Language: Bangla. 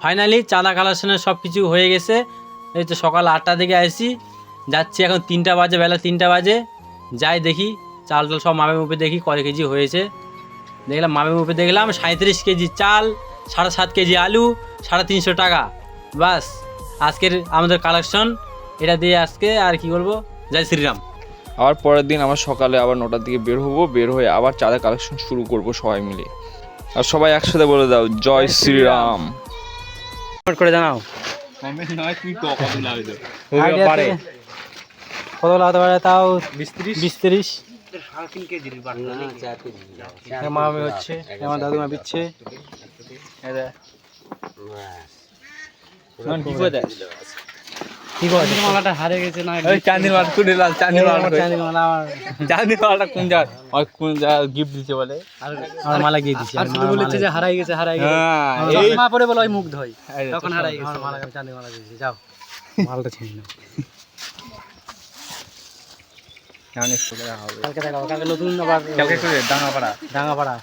ফাইনালি চাঁদা কালেকশনের সব কিছু হয়ে গেছে। এই তো সকাল 8টার দিকে আসি, যাচ্ছি এখন 3টা বাজে, বেলা 3টা বাজে। যাই দেখি চাল টাল সব মাপে মুপে দেখি কত কেজি হয়েছে। দেখলাম মাপে মুপে দেখলাম 37 কেজি চাল, 7.5 কেজি আলু, 350 টাকা। বাস আজকের আমাদের কালেকশন এটা দিয়ে আজকে আর কি করবো। জয় শ্রীরাম। আবার পরের দিন আমার সকালে আবার 9টার দিকে বের হবো, বের হয়ে আবার চাঁদা কালেকশন শুরু করব সবাই মিলে। আর সবাই একসাথে বলে দাও জয় শ্রীরাম। কমেন্ট করে জানাও কমেন্ট নয়, তুই কত লাগবে পারে, কত লাগাতে পারে, তাও 20-30। মামি হচ্ছে, আমার দাদুমা বিচ্ছে। মালাটা হারে গেছে না, চাঁদির মাল কুড়ে লাল চাঁদির মাল চাঁদির মালা আমার, চাঁদির মালটা কোন জায়গা গিফট দিতে বলে। আমার মালা গিয়ে দিছি। আর শুধু বলেছে যে হারাই গেছে, হারাই গেছে। এই মা পরে বলে ওই মুখ ধোয়, তখন হারাই গেছে। মালা চাঁদির মালা দিয়েছি, যাও মালটা ছিনি না। কালকে দেখাবো, কালকে নতুন আবার ডাঙাপাড়া ডাঙ্গাপাড়া